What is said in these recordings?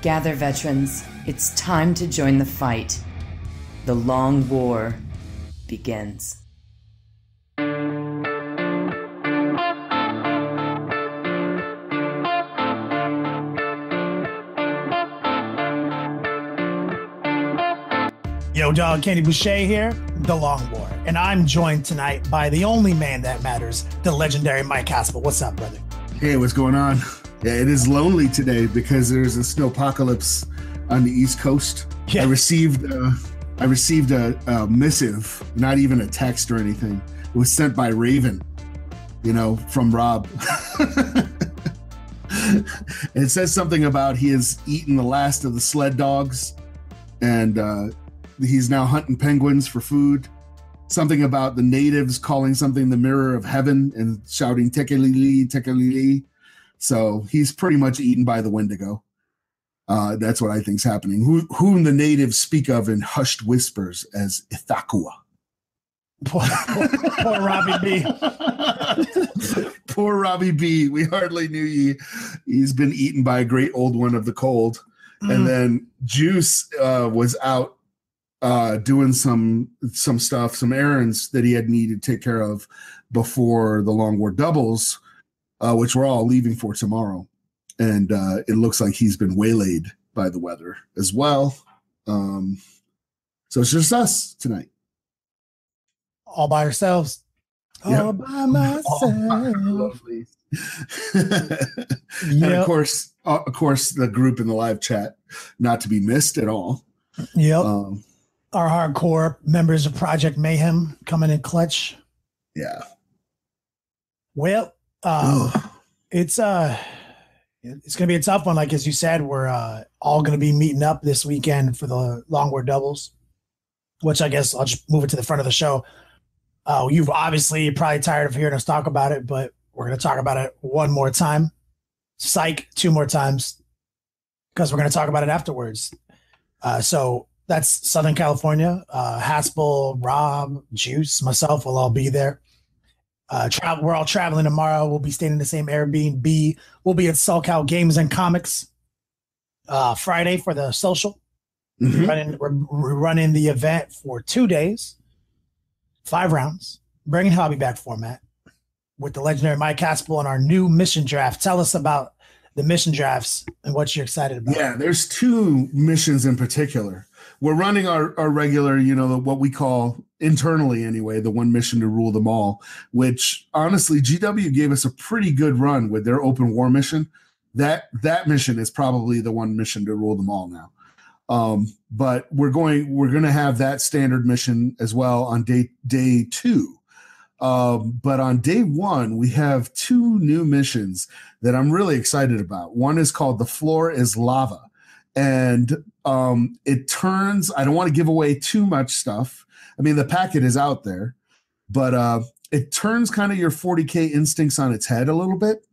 Gather, veterans. It's time to join the fight. The long war begins. Yo, dog, Kenny Boucher here, The Long War. And I'm joined tonight by the only man that matters, the legendary Mike Haspil. What's up, brother? Hey, what's going on? Yeah, it is lonely today because there's a snowpocalypse on the East Coast. Yeah. I received a missive, not even a text or anything. It was sent by Raven, from Rob. And it says something about he has eaten the last of the sled dogs and he's now hunting penguins for food. Something about the natives calling something the mirror of heaven and shouting tekelili, tekelili. So he's pretty much eaten by the Wendigo. That's what I think's happening. Whom the natives speak of in hushed whispers as Ithaqua. Poor Robbie B. Poor Robbie B. We hardly knew he's been eaten by a great old one of the cold. And then Juice was out doing some stuff, some errands that he had needed to take care of before the Long War doubles, which we're all leaving for tomorrow. And it looks like he's been waylaid by the weather as well. So it's just us tonight. All by ourselves. Yep. All by myself. And of course, the group in the live chat, not to be missed at all. Yep. Our hardcore members of Project Mayhem coming in clutch. Yeah. Well, it's going to be a tough one. Like, as you said, we're all going to be meeting up this weekend for the Long War doubles, which I guess I'll just move it to the front of the show. You're probably tired of hearing us talk about it, but we're going to talk about it one more time. Psych, 2 more times, because we're going to talk about it afterwards. So that's Southern California. Haspil, Rob, Juice, myself will all be there. We're all traveling tomorrow. We'll be staying in the same Airbnb. We'll be at SoCal Games and Comics Friday for the social. Mm-hmm. We're running the event for 2 days, 5 rounds, bringing hobby back format with the legendary Mike Haspil and our new mission draft. Tell us about the mission drafts and what you're excited about. Yeah, there's 2 missions in particular. We're running our regular, what we call internally anyway, the one mission to rule them all, which honestly, GW gave us a pretty good run with their open war mission. That mission is probably the one mission to rule them all now. But we're going to have that standard mission as well on day 2. But on day 1, we have 2 new missions that I'm really excited about. One is called The Floor is Lava. And it turns, I don't want to give away too much stuff. I mean, the packet is out there, but it turns kind of your 40K instincts on its head a little bit.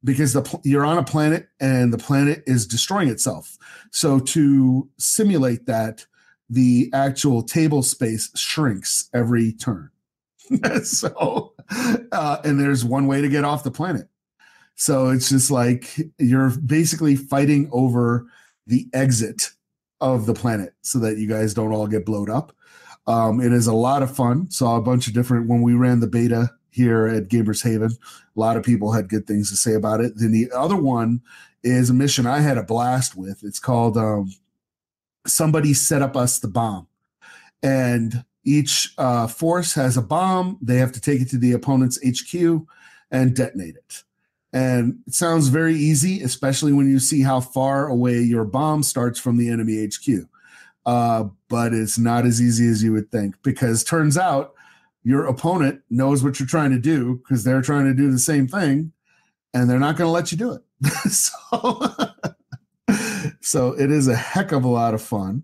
Because you're on a planet and the planet is destroying itself. So to simulate that, the actual table space shrinks every turn. So, and there's one way to get off the planet. So it's just like you're basically fighting over the exit of the planet so that you guys don't all get blowed up. It is a lot of fun. Saw a bunch of different, when we ran the beta here at Gamers Haven, a lot of people had good things to say about it. Then the other one is a mission I had a blast with. It's called Somebody Set Up Us the Bomb. And each force has a bomb. They have to take it to the opponent's HQ and detonate it. And it sounds very easy, especially when you see how far away your bomb starts from the enemy HQ. But it's not as easy as you would think, because turns out your opponent knows what you're trying to do because they're trying to do the same thing, and they're not going to let you do it. So it is a heck of a lot of fun.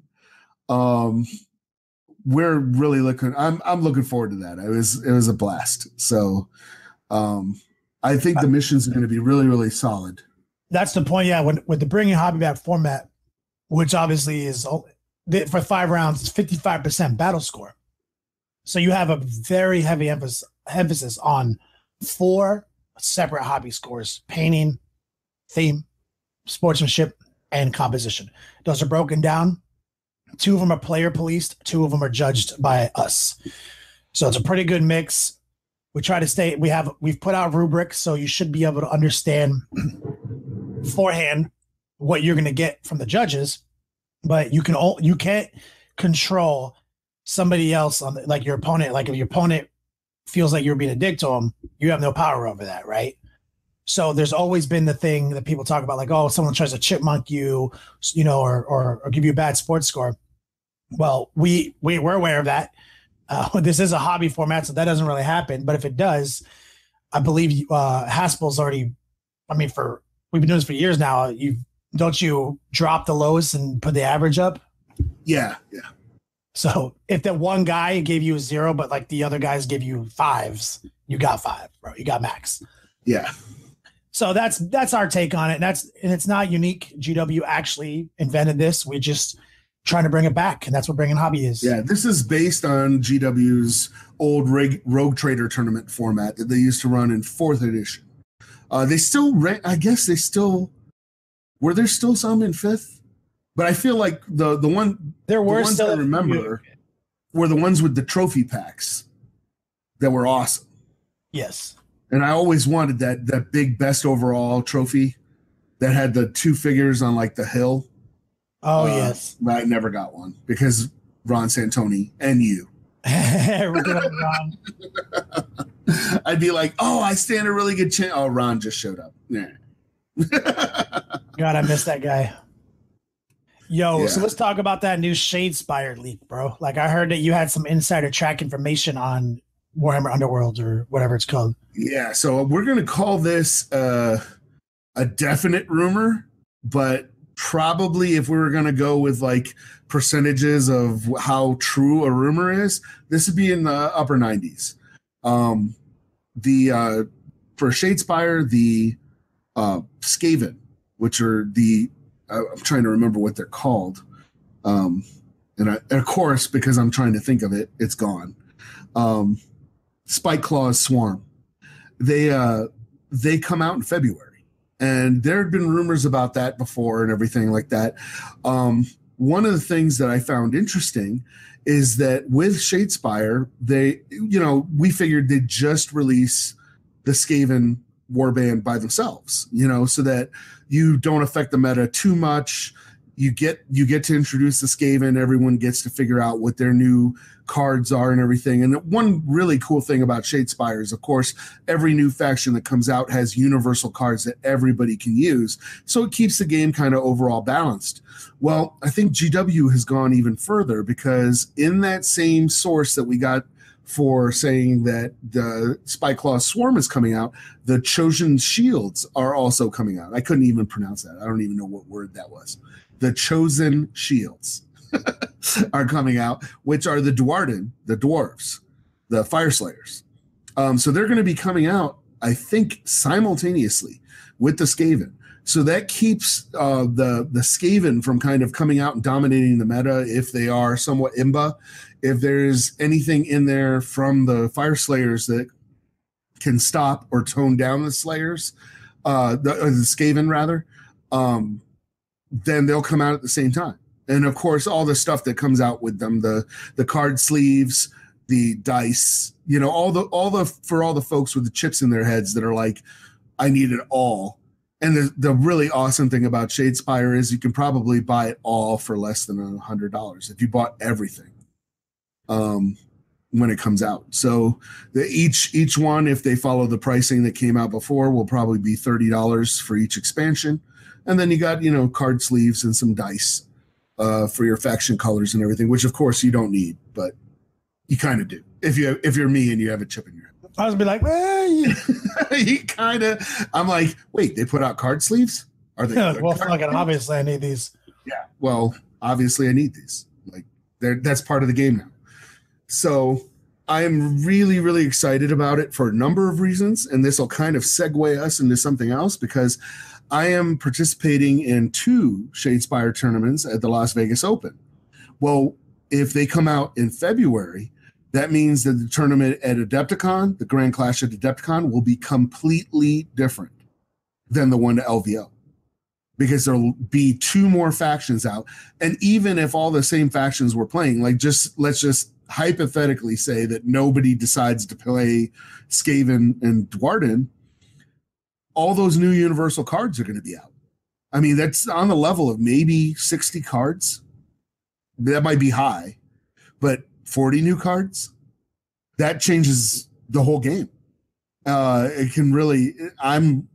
We're really I'm looking forward to that. It was a blast. So I think the missions are going to be really, really solid. That's the point. Yeah. With the bringing hobby back format, which obviously is for 5 rounds, it's 55% battle score. So you have a very heavy emphasis on 4 separate hobby scores: painting, theme, sportsmanship, and composition. Those are broken down. 2 of them are player policed. 2 of them are judged by us. So it's a pretty good mix. We try to stay. We've put out rubrics, so you should be able to understand beforehand what you're going to get from the judges. But you can't control somebody else on like your opponent. Like if your opponent feels like you're being a dick to them, you have no power over that, right? So there's always been the thing that people talk about, like, oh, someone tries to chipmunk you, or give you a bad sports score. Well, we're aware of that. This is a hobby format, so that doesn't really happen. But if it does, I believe Haspil's already. I mean, we've been doing this for years now. Don't you drop the lows and put the average up? Yeah. So if that one guy gave you a 0, but like the other guys give you 5s, you got 5, bro. You got max. Yeah. So that's our take on it. And it's not unique. GW actually invented this. We just trying to bring it back, and that's what Bringing Hobby is. Yeah, this is based on GW's old Rogue Trader tournament format that they used to run in 4th edition. They still I guess they still were there still some in 5th, but I feel like the ones I remember were the ones with the trophy packs that were awesome. Yes. And I always wanted that big best overall trophy that had the 2 figures on like the hill. Oh, yes. But I never got one because Ron Santoni and you. We're good on Ron. I'd be like, oh, I stand a really good chance. Oh, Ron just showed up. Yeah. God, I miss that guy. Yo, yeah. So let's talk about that new Shadespire leak, bro. Like I heard that you had some insider track information on Warhammer Underworld or whatever it's called. Yeah, so we're going to call this a definite rumor, but probably if we were going to go with like percentages of how true a rumor is, this would be in the upper 90s. For Shadespire, the Skaven, which are I'm trying to remember what they're called. And of course, because I'm trying to think of it, it's gone. Spike Claw's Swarm. They come out in February. And there had been rumors about that before and everything like that. One of the things that I found interesting is that with Shadespire, we figured they'd just release the Skaven warband by themselves, so that you don't affect the meta too much. You get to introduce the Skaven. Everyone gets to figure out what their new cards are and everything. And one really cool thing about Shadespire is, of course, every new faction that comes out has universal cards that everybody can use. So it keeps the game kind of overall balanced. Well, I think GW has gone even further because in that same source that we got for saying that the Spyclaw Swarm is coming out, the Chosen Shields are also coming out. I couldn't even pronounce that. I don't even know what word that was. The Chosen Shields are coming out, which are the Duarden, the dwarves, the Fire Slayers. So they're going to be coming out, I think, simultaneously with the Skaven. So that keeps the Skaven from kind of coming out and dominating the meta if they are somewhat imba. If there's anything in there from the Fire Slayers that can stop or tone down the Slayers, the Skaven rather, then they'll come out at the same time. And of course, all the stuff that comes out with them, the card sleeves, the dice, all the for all the folks with the chips in their heads that are like, I need it all. And the really awesome thing about Shadespire is you can probably buy it all for less than $100 if you bought everything when it comes out. So each one, if they follow the pricing that came out before, will probably be $30 for each expansion. And then you got, card sleeves and some dice for your faction colors and everything, which of course you don't need, but you kind of do. If you're me and you have a chip in your head. I was be like, you kind of. I'm like, wait, they put out card sleeves? Are they? Well, obviously I need these. Yeah. Well, obviously I need these. Like, that's part of the game now. So I'm really, really excited about it for a number of reasons, and this will kind of segue us into something else because I am participating in 2 Shadespire tournaments at the Las Vegas Open. Well, if they come out in February, that means that the tournament at Adepticon, the Grand Clash at Adepticon, will be completely different than the one to LVO. because there'll be 2 more factions out. And even if all the same factions were playing, like let's just hypothetically say that nobody decides to play Skaven and Dwarden, all those new universal cards are going to be out. I mean, that's on the level of maybe 60 cards. That might be high, but 40 new cards, that changes the whole game. It can really, I'm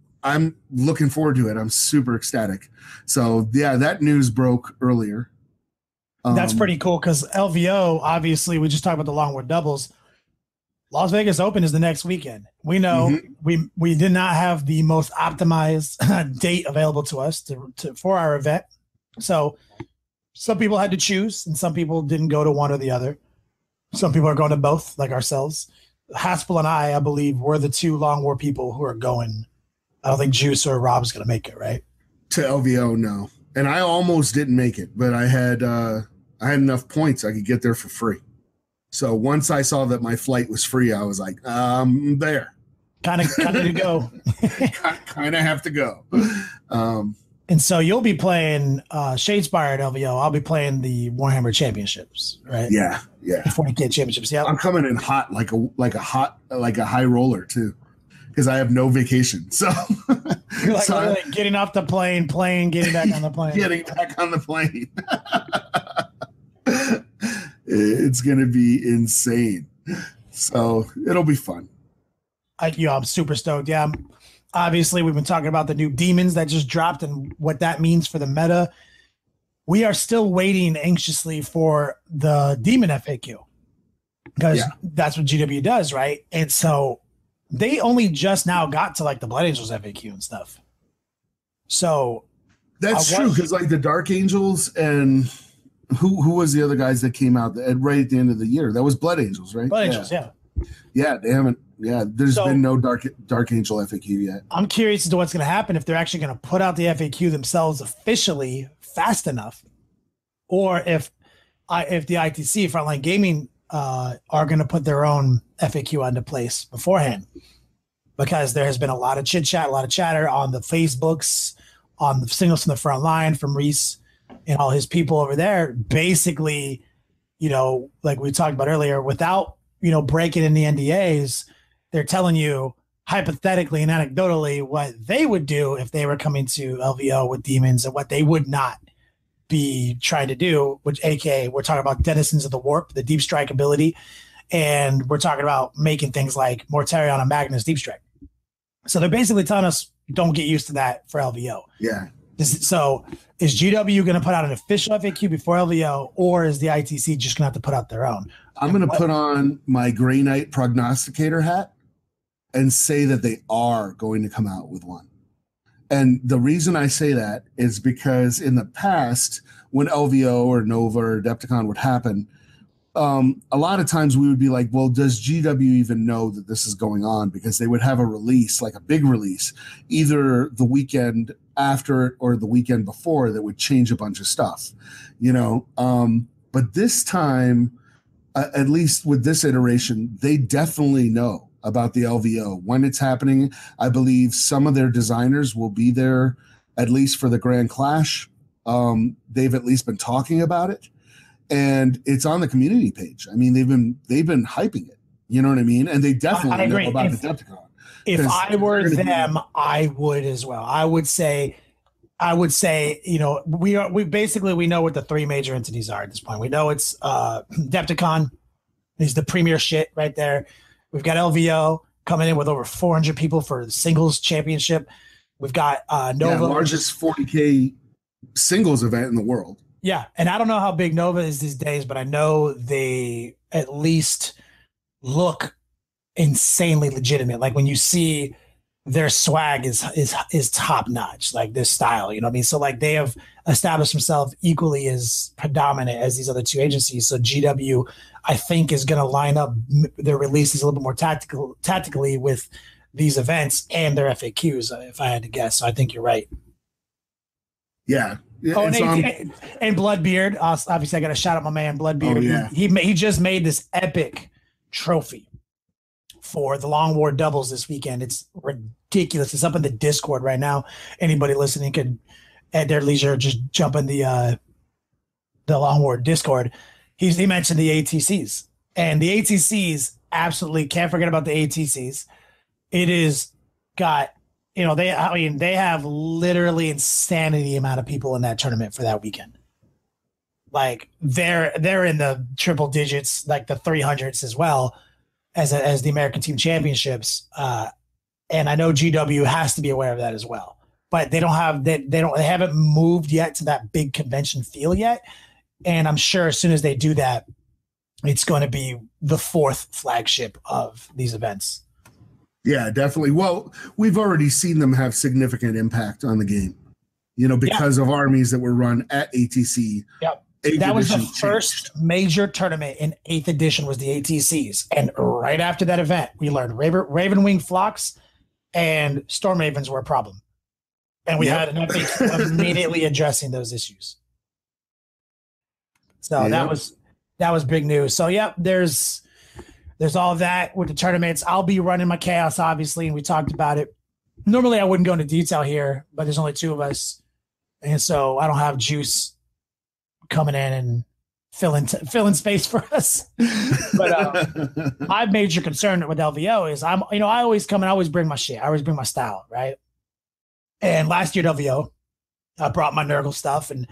looking forward to it. I'm super ecstatic. So yeah, that news broke earlier. That's pretty cool because LVO, obviously, we just talked about the Long War doubles. Las Vegas Open is the next weekend. We know we did not have the most optimized date available to us for our event. So some people had to choose, and some people didn't go to one or the other. Some people are going to both, like ourselves. Haspil and I believe, we're the 2 Long War people who are going. I don't think Juice or Rob's going to make it, right? To LVO, no. And I almost didn't make it, but I had enough points I could get there for free. So once I saw that my flight was free, I was like, there. Kind of to go. Kind of have to go. And so you'll be playing Shadespire at LVO. I'll be playing the Warhammer Championships, right? Yeah. 40K Championships. Yeah, I'm coming in hot, like a high roller too, because I have no vacation. So you're like getting off the plane, getting back on the plane, getting back on the plane. It's gonna be insane. So it'll be fun. I'm super stoked. Yeah. Obviously, we've been talking about the new demons that just dropped and what that means for the meta. We are still waiting anxiously for the demon FAQ because that's what GW does, right? And so they only just now got to like the Blood Angels FAQ and stuff. So that's true, because like the Dark Angels and who was the other guys that came out right at the end of the year? That was Blood Angels, right? Blood Angels, yeah. Yeah, they haven't. Yeah, there's been no Dark Angel FAQ yet. I'm curious as to what's going to happen if they're actually going to put out the FAQ themselves officially fast enough, or if the ITC Frontline Gaming are going to put their own FAQ into place beforehand, because there has been a lot of chit chat, a lot of chatter on the Facebooks, on the Singles from the Front Line from Reese and all his people over there. Basically, like we talked about earlier, without breaking in the NDAs, they're telling you hypothetically and anecdotally what they would do if they were coming to LVO with demons and what they would not be trying to do, which aka we're talking about Denizens of the Warp, the deep strike ability, and we're talking about making things like Mortarion and Magnus deep strike. So they're basically telling us don't get used to that for LVO. Yeah. So is GW going to put out an official FAQ before LVO, or is the ITC just going to have to put out their own? I'm going to put on my Grey Knight prognosticator hat and say that they are going to come out with one. And the reason I say that is because in the past, when LVO or Nova or Adepticon would happen, a lot of times we would be like, well, does GW even know that this is going on? Because they would have a release, like a big release, either the weekend after it or the weekend before, that would change a bunch of stuff, But this time, at least with this iteration, they definitely know about the LVO when it's happening. I believe some of their designers will be there, at least for the Grand Clash. They've at least been talking about it, and it's on the community page. I mean, they've been hyping it. You know what I mean? And they definitely know about Adepticon. If I were them, I would as well. I would say, we know what the 3 major entities are at this point. We know it's Adepticon is the premier shit right there. We've got LVO coming in with over 400 people for the singles championship. We've got Nova, largest 40K singles event in the world. Yeah, and I don't know how big Nova is these days, but I know they at least look insanely legitimate. Like when you see their swag is top notch, like this style, you know what I mean? So like they have established themselves equally as predominant as these other 2 agencies. So GW, I think, is going to line up their releases a little bit more tactically with these events and their FAQs, if I had to guess. So I think you're right. Yeah. Oh, and Bloodbeard. Obviously, I got to shout out my man Bloodbeard. Oh, yeah. He just made this epic trophy for the Long War doubles this weekend. It's ridiculous. It's up in the Discord right now. Anybody listening could at their leisure, just jump in the Long War Discord. He mentioned the ATCs, and the ATCs absolutely can't forget about the ATCs. It is got, they have literally insanity amount of people in that tournament for that weekend. Like they're in the triple digits, like the 300s as well as the American Team Championships. And I know GW has to be aware of that as well, but they haven't moved yet to that big convention feel yet. And I'm sure as soon as they do that, it's going to be the fourth flagship of these events. Yeah, definitely. Well, we've already seen them have significant impact on the game, because of armies that were run at ATC. Yep. That was the first major tournament in 8th edition was the ATCs. And right after that event, we learned Raven-winged flocks and Storm Ravens were a problem. And we had an epic immediately addressing those issues. So that was big news. So there's all that with the tournaments. I'll be running my chaos, obviously, and we talked about it. Normally I wouldn't go into detail here, but there's only 2 of us. And so I don't have Juice coming in and filling space for us. But my major concern with LVO is I always come and I always bring my shit. I always bring my style, right? And last year at LVO, I brought my Nurgle stuff and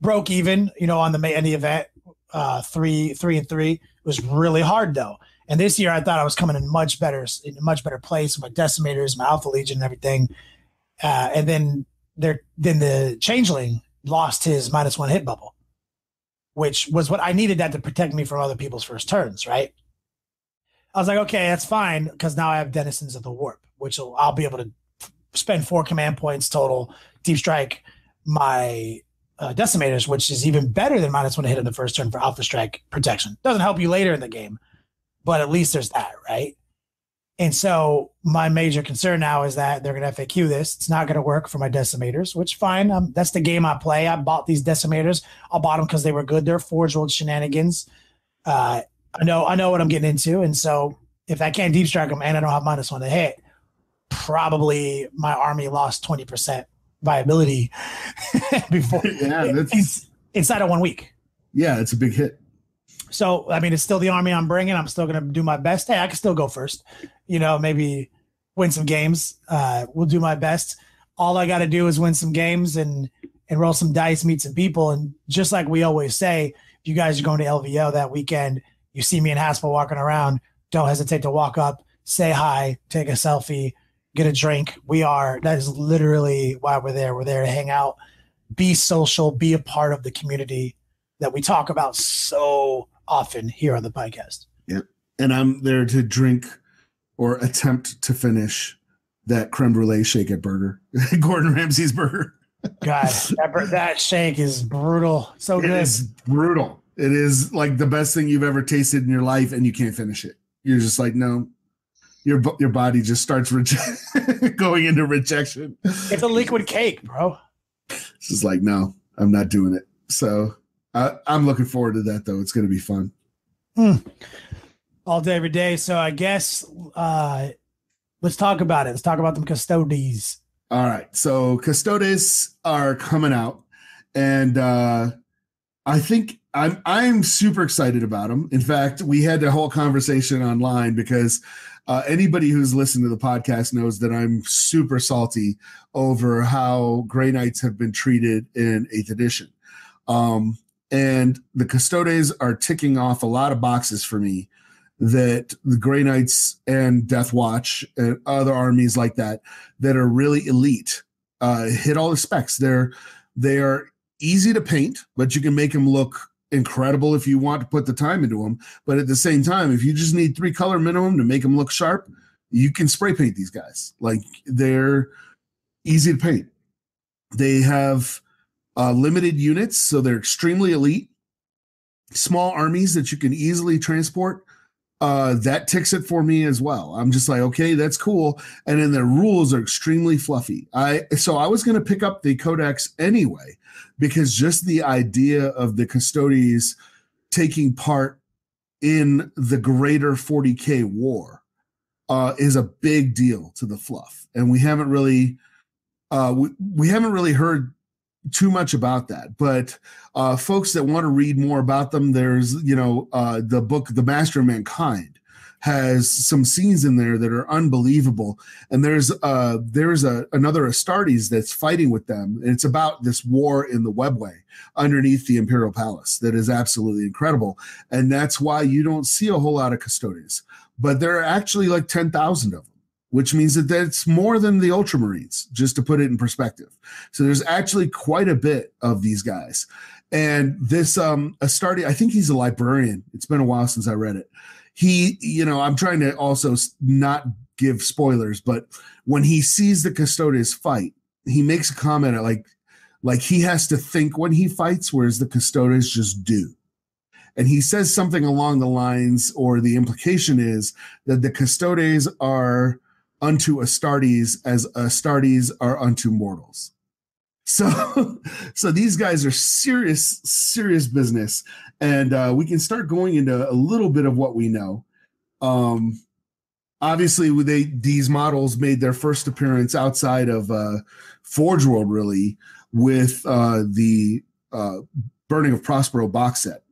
broke even, on the event, 3-3. It was really hard though. And this year I thought I was coming in a much better place with my Decimators, my Alpha Legion and everything. And then the Changeling lost his -1 hit bubble, which was what I needed that to protect me from other people's first turns, right? I was like, okay, that's fine, because now I have Denizens of the Warp, which I'll be able to spend 4 command points total, deep strike my Decimators, which is even better than -1 hit in the first turn for Alpha Strike protection. Doesn't help you later in the game, but at least there's that, right? And so my major concern now is that they're going to FAQ this. It's not going to work for my Decimators, which fine. That's the game I play. I bought these Decimators. I bought them because they were good. They're Forge World shenanigans. I know what I'm getting into. And so if I can't deep strike them and I don't have -1 to hit, probably my army lost 20% viability before inside of 1 week. Yeah, it's a big hit. So, it's still the army I'm bringing. I'm still going to do my best. Hey, I can still go first, maybe win some games. We'll do my best. All I got to do is win some games and roll some dice, meet some people. And just like we always say, if you guys are going to LVO that weekend, you see me and Haspil walking around, don't hesitate to walk up, say hi, take a selfie, get a drink. That is literally why we're there. We're there to hang out, be social, be a part of the community that we talk about so often here on the podcast. Yep. And I'm there to drink or attempt to finish that creme brulee shake at burger, Gordon Ramsay's burger. God, that shake is brutal. So good. It is brutal. It is like the best thing you've ever tasted in your life, and you can't finish it. You're just like, no. Your body just starts going into rejection. It's a liquid cake, bro. It's just like, no, I'm not doing it. So I'm looking forward to that, though. It's going to be fun. All day, every day. So I guess let's talk about it. Let's talk about them Custodes. All right. So Custodes are coming out, and I think I'm super excited about them. In fact, we had the whole conversation online because anybody who's listened to the podcast knows that I'm super salty over how Grey Knights have been treated in 8th edition. And the Custodes are ticking off a lot of boxes for me that the Grey Knights and Death Watch and other armies like that are really elite, hit all the specs. They are easy to paint, but you can make them look incredible if you want to put the time into them. But at the same time, if you just need 3 color minimum to make them look sharp, you can spray paint these guys. Like, they're easy to paint. They have limited units, so they're extremely elite. Small armies that you can easily transport. That ticks it for me as well. I'm just like, okay, that's cool. And then their rules are extremely fluffy. So I was going to pick up the Codex anyway, because just the idea of the Custodes taking part in the greater 40K war is a big deal to the fluff. And we haven't really heard too much about that, but folks that want to read more about them, there's the book The Master of Mankind has some scenes in there that are unbelievable, and there's another Astartes that's fighting with them, and it's about this war in the webway underneath the Imperial Palace that is absolutely incredible, and that's why you don't see a whole lot of Custodes, but there are actually like 10,000 of them, which means that that's more than the Ultramarines, just to put it in perspective. So there's actually quite a bit of these guys. And this Astarte, I think he's a librarian. It's been a while since I read it. I'm trying to also not give spoilers, but when he sees the Custodes fight, he makes a comment like he has to think when he fights, whereas the Custodes just do. And he says something along the lines, or the implication is that the Custodes are unto Astartes as Astartes are unto mortals. So these guys are serious business, and we can start going into a little bit of what we know. Obviously, these models made their first appearance outside of Forge World, really, with the Burning of Prospero box set,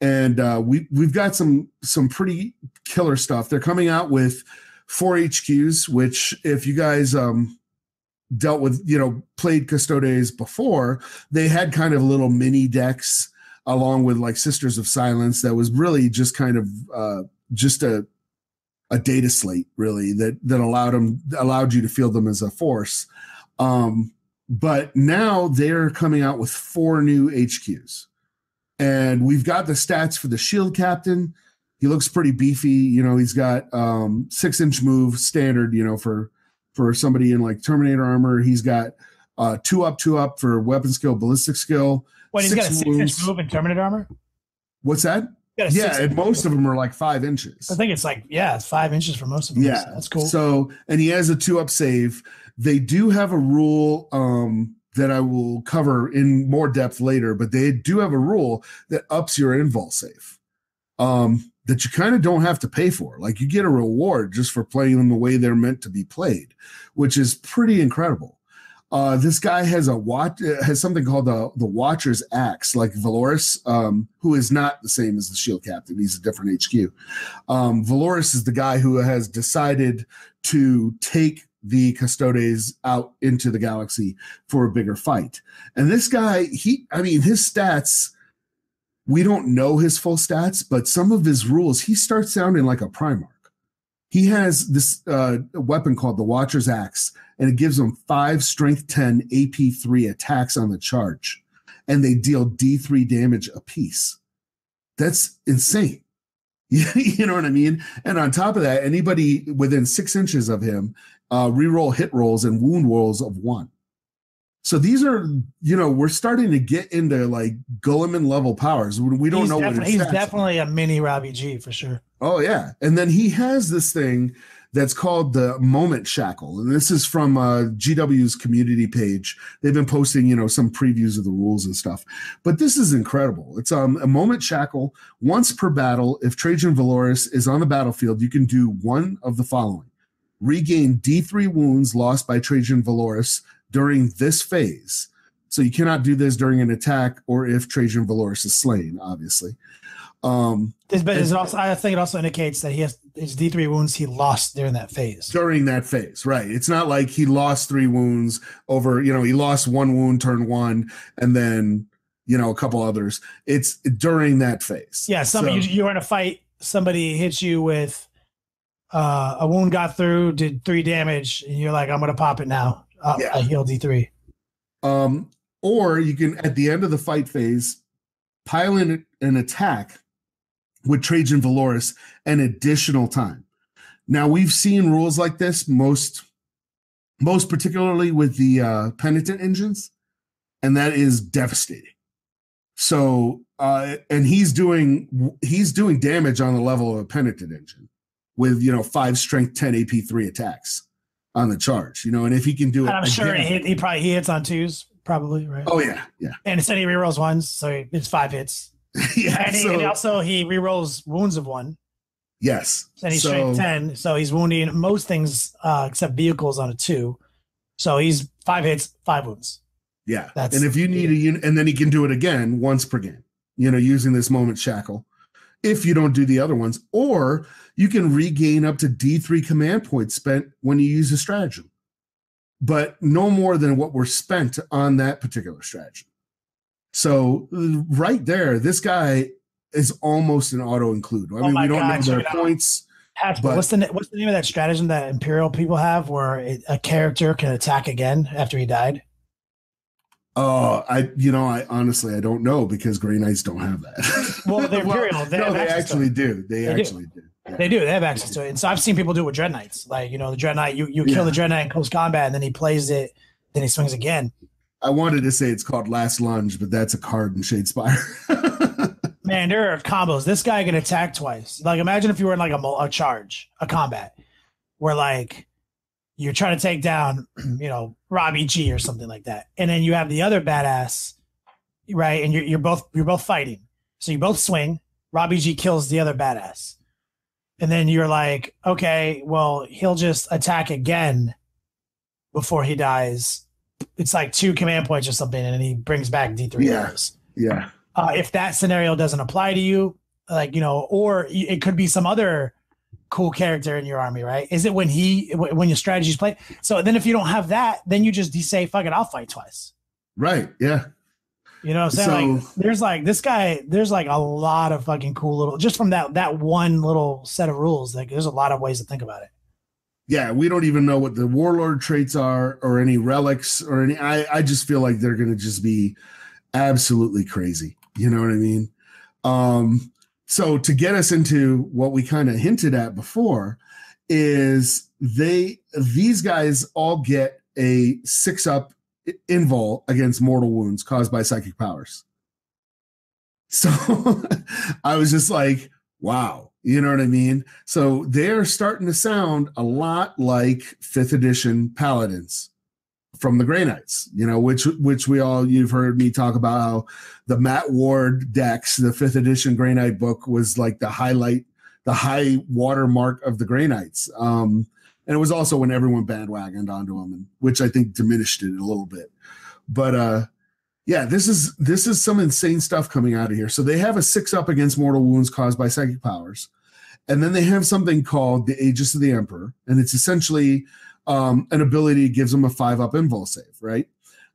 and we've got some pretty killer stuff. They're coming out with 4 HQs, which if you guys dealt with, played Custodes before, they had kind of little mini decks along with like Sisters of Silence that was really just kind of just a data slate, really, that allowed you to field them as a force. But now they're coming out with 4 new HQs, and we've got the stats for the Shield Captain. He looks pretty beefy. He's got 6-inch move standard, for somebody in like Terminator armor. He's got 2 up for weapon skill, ballistic skill. What, he's got a 6-inch move in Terminator armor? What's that? Yeah, and most of them are like 5 inches. I think it's it's 5 inches for most of them. Yeah, so that's cool. So, and he has a 2-up save. They do have a rule that I will cover in more depth later, but they do have a rule that ups your invul save. That you kind of don't have to pay for. Like, you get a reward just for playing them the way they're meant to be played, which is pretty incredible. This guy has something called the Watcher's Axe, like Valoris, who is not the same as the Shield Captain. He's a different HQ. Valoris is the guy who has decided to take the Custodes out into the galaxy for a bigger fight. And this guy, his stats, we don't know his full stats, but some of his rules, he starts sounding like a Primarch. He has this weapon called the Watcher's Axe, and it gives him 5 strength 10 AP 3 attacks on the charge, and they deal D3 damage apiece. That's insane. You know what I mean? And on top of that, anybody within 6 inches of him reroll hit rolls and wound rolls of 1. So these are, we're starting to get into like Guilliman level powers. We don't know what he's definitely a mini Robbie G for sure. Oh yeah. And then he has this thing that's called the Moment Shackle. And this is from GW's community page. They've been posting, some previews of the rules and stuff. But this is incredible. It's a Moment Shackle. Once per battle, if Trajan Valoris is on the battlefield, you can do one of the following. Regain D3 wounds lost by Trajan Valoris during this phase. So you cannot do this during an attack or if Trajan Valoris is slain, obviously. I think it also indicates that he has his D3 wounds he lost during that phase. During that phase, right. It's not like he lost 3 wounds over, he lost 1 wound turn 1 and then, a couple others. It's during that phase. Yeah, you're in a fight, somebody hits you with a wound got through, did 3 damage, and you're like, I'm going to pop it now. I heal D3. Or you can, at the end of the fight phase, pile in an attack with Trajan Valoris an additional time. Now, we've seen rules like this, most particularly with the Penitent engines, and that is devastating. So, and he's doing damage on the level of a Penitent engine with, 5 strength 10 AP 3 attacks on the charge, and if he can do it, I'm sure he hits on 2s, probably, right? Oh yeah. And instead he rerolls 1s, so it's 5 hits. Yeah, and also he rerolls wounds of 1. Yes, and he's strength 10, so he's wounding most things except vehicles on a 2. So he's 5 hits, 5 wounds. Yeah. And if you need a unit, and then he can do it again once per game, using this moment shackle. If you don't do the other ones, or you can regain up to D3 command points spent when you use a stratagem, but no more than what were spent on that particular stratagem. So right there, this guy is almost an auto include. I mean, we don't know their points. But what's the name of that stratagem that Imperial people have where a character can attack again after he died? I honestly, I don't know because Grey Knights don't have that. Well, they're Imperial. They actually do. They actually do. Yeah. They do. They have access to it. And so I've seen people do it with Dread Knights. Like, the Dread Knight, you kill the Dread Knight in close combat and then he plays it, then he swings again. I wanted to say it's called Last Lunge, but that's a card in Shadespire. Man, there are combos. This guy can attack twice. Like, imagine if you were in like a charge, a combat, where like you're trying to take down, Robbie G or something like that, and then you have the other badass, right? And you're both fighting, so you both swing. Robbie G kills the other badass, and then you're like, okay, well, he'll just attack again before he dies. It's like 2 command points or something, and then he brings back D3. Yeah. If that scenario doesn't apply to you, or it could be some other cool character in your army, right? Is it when your strategy's played? So then if you don't have that, then you just say, fuck it, I'll fight twice. Right. Yeah. You know what I'm saying? So, there's like this guy, there's like a lot of fucking cool little, just from that one little set of rules, like there's a lot of ways to think about it. Yeah, we don't even know what the warlord traits are or any relics or any. I just feel like they're going to just be absolutely crazy. You know what I mean? So to get us into what we kind of hinted at before is these guys all get a 6-up invul against mortal wounds caused by psychic powers. So I was just like, wow. You know what I mean? So they're starting to sound a lot like 5th edition paladins from the Grey Knights, which you've heard me talk about how the Matt Ward decks, the 5th edition Grey Knight book was like the high watermark of the Grey Knights. And it was also when everyone bandwagoned onto them, which I think diminished it a little bit. But yeah, this is some insane stuff coming out of here. So they have a 6-up against mortal wounds caused by psychic powers. And then they have something called the Aegis of the Emperor. And it's essentially an ability that gives them a 5-up invul save, right?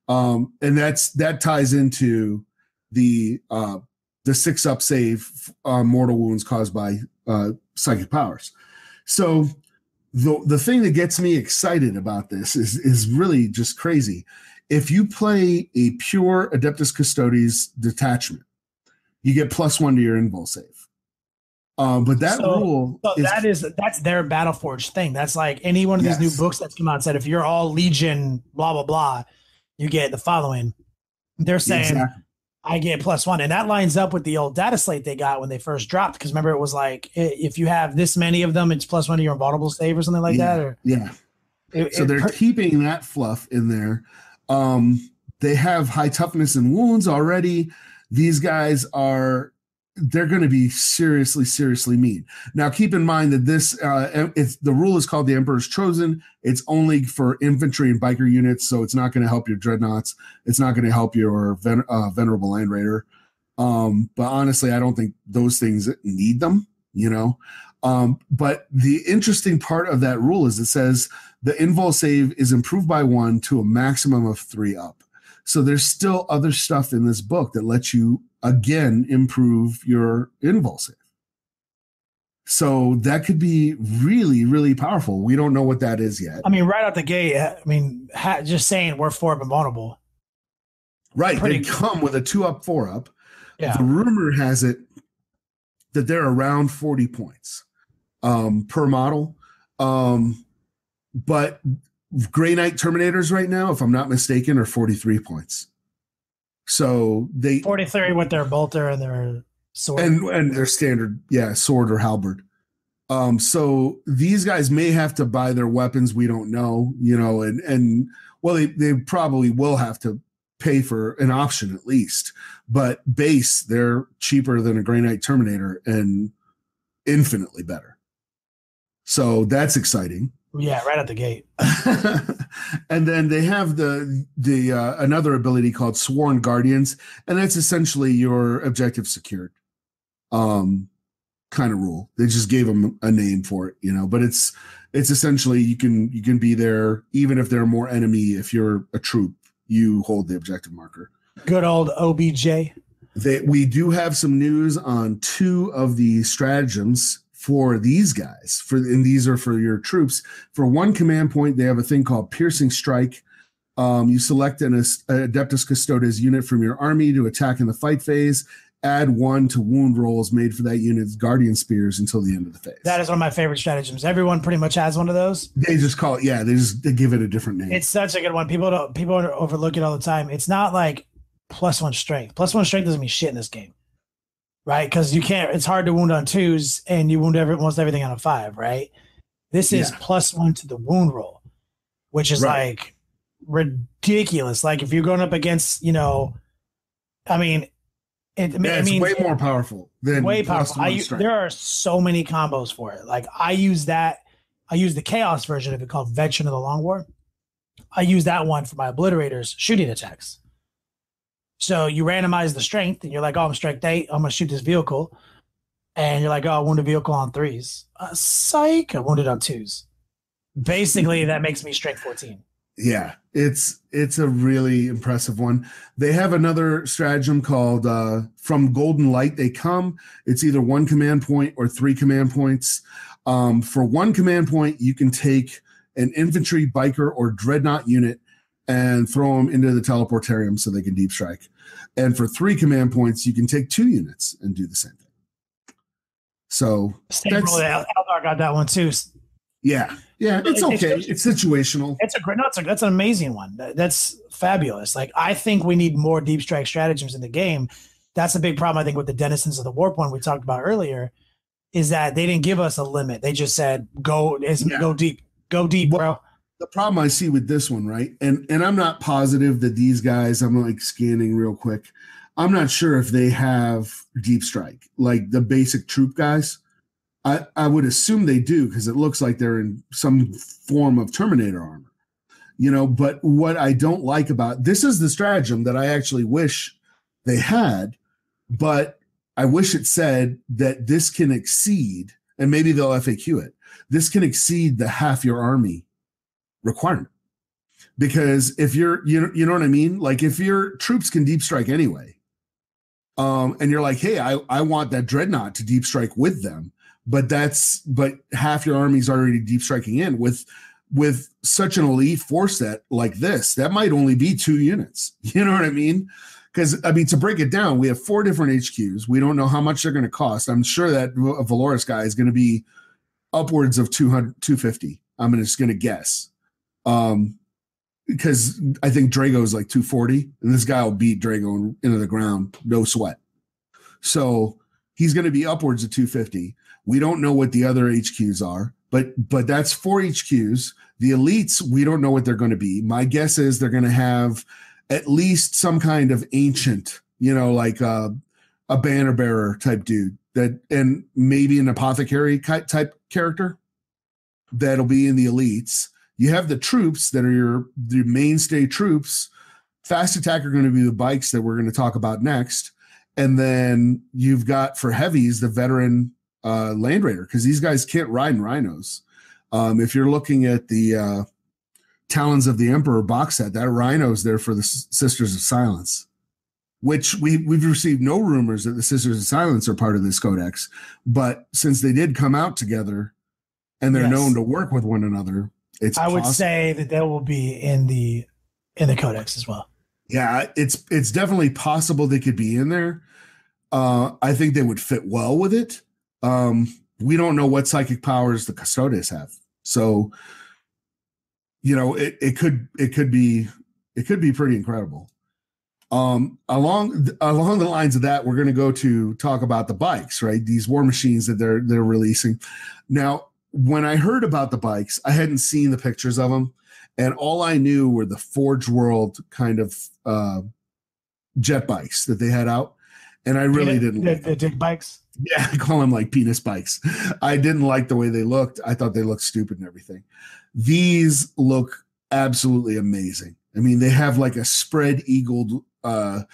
And that ties into the 6-up save on mortal wounds caused by psychic powers. So the thing that gets me excited about this is really just crazy. If you play a pure Adeptus Custodes detachment, you get +1 to your invul save. But that rule that's their Battleforge thing. That's like any one of these new books that's come out and said, if you're all Legion, blah, blah, blah, you get the following. They're saying, I get +1. And that lines up with the old data slate they got when they first dropped. Because remember, it was like, if you have this many of them, it's +1 to your invulnerable save or something like that. So they're keeping that fluff in there. They have high toughness and wounds already. These guys they're going to be seriously mean. Now, keep in mind that the rule is called the Emperor's Chosen. It's only for infantry and biker units, so it's not going to help your dreadnoughts. It's not going to help your venerable land raider. But honestly, I don't think those things need them, But the interesting part of that rule is it says the invul save is improved by 1 to a maximum of 3 up. So there's still other stuff in this book that lets you, again, improve your invul save. So that could be really, really powerful. We don't know what that is yet. I mean, right out the gate, just saying we're 4-up and vulnerable. Right. They come with a 2-up, 4-up. Yeah. The rumor has it that they're around 40 points per model. But Grey Knight Terminators right now, if I'm not mistaken, are 43 points. So 43 with their bolter and their sword. And their standard, sword or halberd. So these guys may have to buy their weapons. We don't know, and they probably will have to pay for an option at least. But base, they're cheaper than a Grey Knight Terminator and infinitely better. So that's exciting. Yeah, right at the gate. And then they have the another ability called Sworn Guardians, and that's essentially your objective secured kind of rule. They just gave them a name for it, but it's essentially you can be there even if there are more enemy. If you're a troop, you hold the objective marker. Good old OBJ. We do have some news on 2 of the stratagems for these guys, and these are for your troops. For 1 command point, they have a thing called Piercing Strike. You select an Adeptus Custodes unit from your army to attack in the fight phase. Add 1 to wound rolls made for that unit's Guardian Spears until the end of the phase. That is one of my favorite stratagems. Everyone pretty much has one of those. They just call it, they give it a different name. It's such a good one. People overlook it all the time. It's not like +1 strength. +1 strength doesn't mean shit in this game. Right, because it's hard to wound on 2s, and you wound almost everything on a 5, right? This is +1 to the wound roll, which is like ridiculous. Like if you're going up against, I mean, it means way more powerful than way powerful. There are so many combos for it. Like I use the Chaos version of it called Veteran of the Long War. I use that one for my Obliterators shooting attacks. So you randomize the strength, and you're like, oh, I'm strength 8. I'm going to shoot this vehicle. And you're like, oh, I wound a vehicle on 3s. Psych, I wounded on 2s. Basically, that makes me strength 14. Yeah, it's a really impressive one. They have another stratagem called From Golden Light They Come. It's either 1 command point or 3 command points. For 1 command point, you can take an infantry, biker, or dreadnought unit and throw them into the teleportarium so they can deep strike. And for 3 command points, you can take 2 units and do the same thing. So Eldar got that one too. Yeah, it's okay. It's situational. That's an amazing one. That's fabulous. Like I think we need more deep strike stratagems in the game. That's a big problem I think with the Denizens of the Warp one we talked about earlier, is that they didn't give us a limit. They just said go deep, bro. The problem I see with this one, right? And I'm not positive that these guys, I'm like scanning real quick. I'm not sure if they have deep strike, like the basic troop guys. I would assume they do because it looks like they're in some form of Terminator armor, but what I don't like about this is the stratagem that I actually wish they had, but I wish it said that this can exceed, and maybe they'll FAQ it. This can exceed the half your army requirement, because if you're you know what I mean, like if your troops can deep strike anyway, and you're like, hey, I want that dreadnought to deep strike with them, but half your army's already deep striking in with such an elite force set like this, that might only be 2 units. You know what I mean? Because I mean, to break it down, we have 4 different HQs. We don't know how much they're going to cost. I'm sure that a Valoris guy is going to be upwards of 250. I'm just going to guess. Because I think Drago's like 240, and this guy will beat Drago into the ground, no sweat. So he's going to be upwards of 250. We don't know what the other HQs are, but that's 4 HQs. The elites, we don't know what they're going to be. My guess is they're going to have at least some kind of ancient, like a banner bearer type dude, and maybe an apothecary type character that'll be in the elites. You have the troops that are your mainstay troops. Fast attack are going to be the bikes that we're going to talk about next. And then you've got for heavies, the veteran Land Raider, because these guys can't ride in rhinos. If you're looking at the Talons of the Emperor box set, that rhino's there for the Sisters of Silence, which we've received no rumors that the Sisters of Silence are part of this codex. But since they did come out together and they're known to work with one another, I would say that they will be in the codex as well. Yeah, it's definitely possible they could be in there. I think they would fit well with it. We don't know what psychic powers the Custodes have, so it could be pretty incredible. Along the lines of that, we're going to go to talk about the bikes, right? These war machines that they're releasing now. When I heard about the bikes, I hadn't seen the pictures of them, and all I knew were the Forge World kind of jet bikes that they had out. and I really didn't like the dick bikes. Yeah, I call them like penis bikes. I didn't like the way they looked. I thought they looked stupid and everything. These look absolutely amazing. I mean, they have like a spread eagle on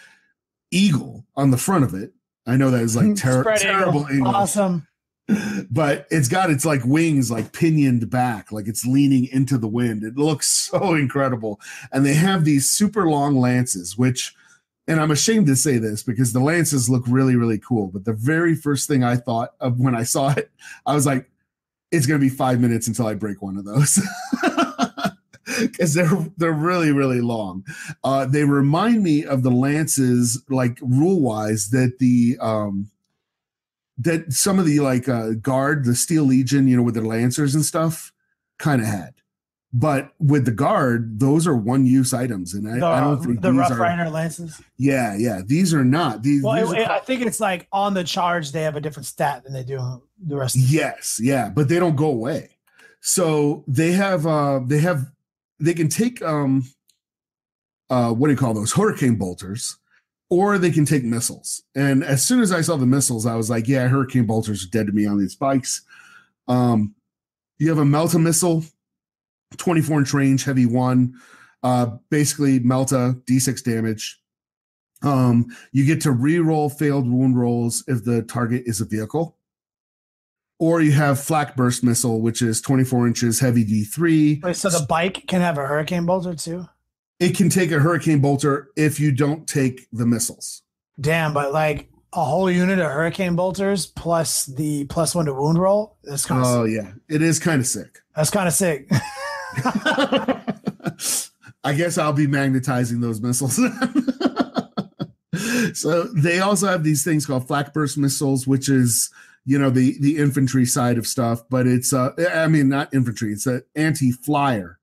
the front of it. I know that is like terrible English. Awesome. But it's got its like wings like pinioned back, like it's leaning into the wind. It looks so incredible. And they have these super long lances, which, and I'm ashamed to say this because the lances look really, really cool. But the very first thing I thought of when I saw it, I was like, it's going to be 5 minutes until I break one of those. Because they're really, really long. They remind me of the lances, like rule-wise, that that some of the like guard, the Steel Legion, you know, with their lancers and stuff, kind of had. But with the guard, those are one-use items, and I don't think the these Rough are, Rider lances. Yeah, these are not. These I think it's like on the charge they have a different stat than they do the rest. Yes, yeah, but they don't go away. So they can take what do you call those, hurricane bolters, or they can take missiles. And as soon as I saw the missiles, I was like, yeah, hurricane bolters are dead to me on these bikes. You have a Melta missile, 24-inch range, heavy 1, basically Melta, D6 damage. You get to re-roll failed wound rolls if the target is a vehicle. Or you have Flak Burst Missile, which is 24 inches, heavy D3. Wait, so the bike can have a hurricane bolter too? It can take a hurricane bolter if you don't take the missiles. Damn, but like a whole unit of hurricane bolters plus the +1 to wound roll? That's kind of sick. Yeah. It is kind of sick. That's kind of sick. I guess I'll be magnetizing those missiles. So they also have these things called Flak Burst Missiles, which is, you know, the infantry side of stuff, but it's not infantry, it's an anti-flyer